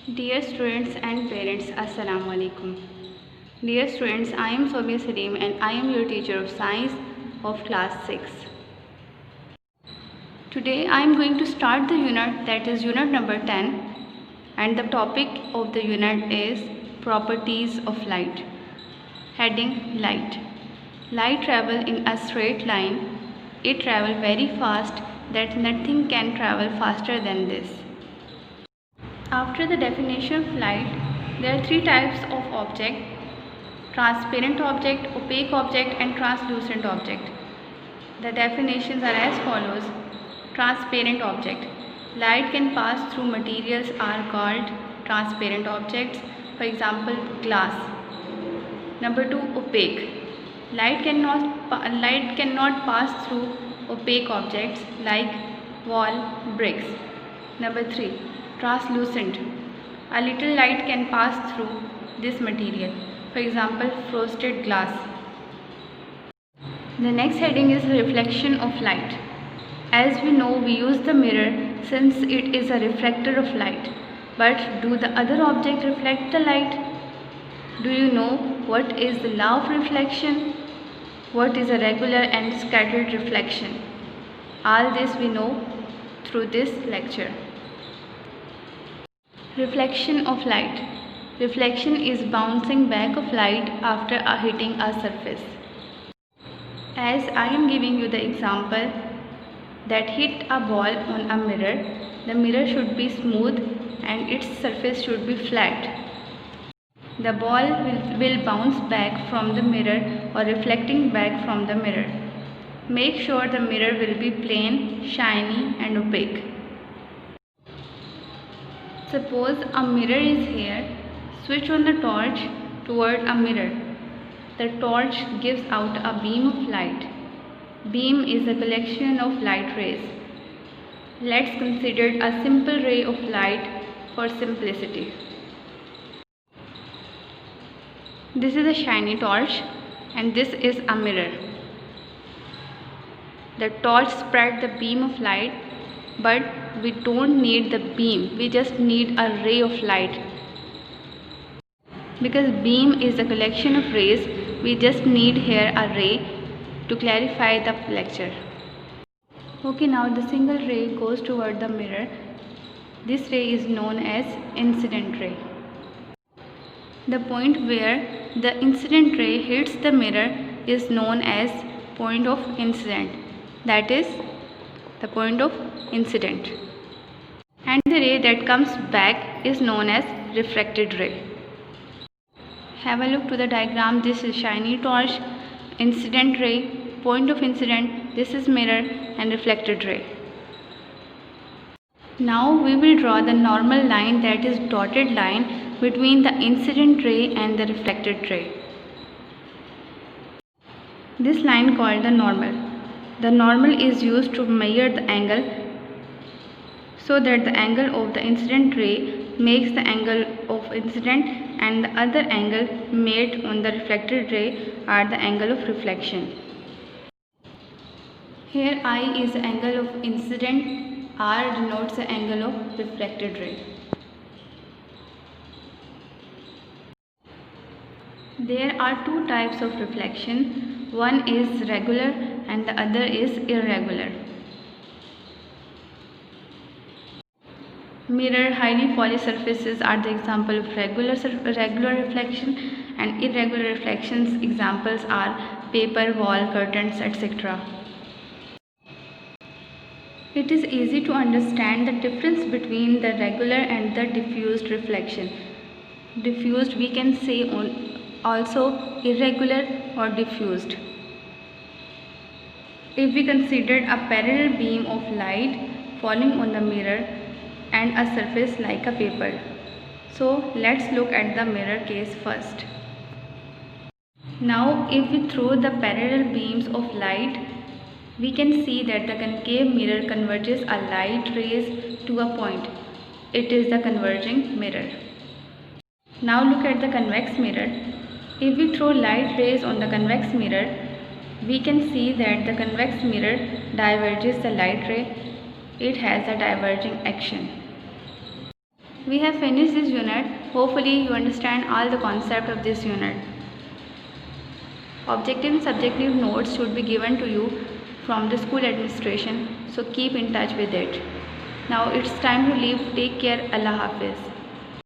Dear students and parents, Assalamu alaikum. Dear students, I am Sobia Salim and I am your teacher of science of class 6. Today I am going to start the unit, that is unit number 10, and the topic of the unit is properties of light. Heading: Light. Light travels in a straight line. It travels very fast that nothing can travel faster than this. After the definition of light, there are three types of object: transparent object, opaque object and translucent object. The definitions are as follows. Transparent object. Light can pass through materials are called transparent objects, for example glass. Number 2, opaque. Light cannot pass through opaque objects like wall, bricks. Number 3, translucent. A little light can pass through this material, for example frosted glass. The next heading is reflection of light. As we know, we use the mirror since it is a reflector of light. But do the other objects reflect the light? Do you know what is the law of reflection? What is a regular and scattered reflection? All this we know through this lecture. Reflection of light. Reflection is bouncing back of light after hitting a surface. As I am giving you the example that hit a ball on a mirror, the mirror should be smooth and its surface should be flat. The ball will bounce back from the mirror or reflecting back from the mirror. Make sure the mirror will be plain, shiny and opaque. Suppose a mirror is here. Switch on the torch toward a mirror. The torch gives out a beam of light. Beam is a collection of light rays. Let's consider a simple ray of light for simplicity. This is a shiny torch and this is a mirror. The torch spread the beam of light, but we don't need the beam, we just need a ray of light. Because beam is a collection of rays, we just need here a ray to clarify the lecture. Okay, now the single ray goes toward the mirror. This ray is known as incident ray. The point where the incident ray hits the mirror is known as point of incident. That is the point of incident. And the ray that comes back is known as refracted ray. Have a look to the diagram. This is shiny torch, incident ray, point of incident, this is mirror and reflected ray. Now we will draw the normal line, that is dotted line, between the incident ray and the reflected ray. This line called the normal. The normal is used to measure the angle so that the angle of the incident ray makes the angle of incident and the other angle made on the reflected ray are the angle of reflection. Here I is the angle of incident, R denotes the angle of reflected ray. There are two types of reflection. One is regular and the other is irregular. Mirror, highly polished surfaces are the example of regular reflection, and irregular reflections examples are paper, wall, curtains, etc. It is easy to understand the difference between the regular and the diffused reflection. Diffused we can say also irregular or diffused. If we considered a parallel beam of light falling on the mirror and a surface like a paper. So let's look at the mirror case first. Now if we throw the parallel beams of light, we can see that the concave mirror converges a light rays to a point. It is the converging mirror. Now look at the convex mirror. If we throw light rays on the convex mirror, we can see that the convex mirror diverges the light ray. It has a diverging action. We have finished this unit. Hopefully you understand all the concept of this unit. Objective and subjective notes should be given to you from the school administration, so keep in touch with it. Now it's time to leave. Take care. Allah Hafiz.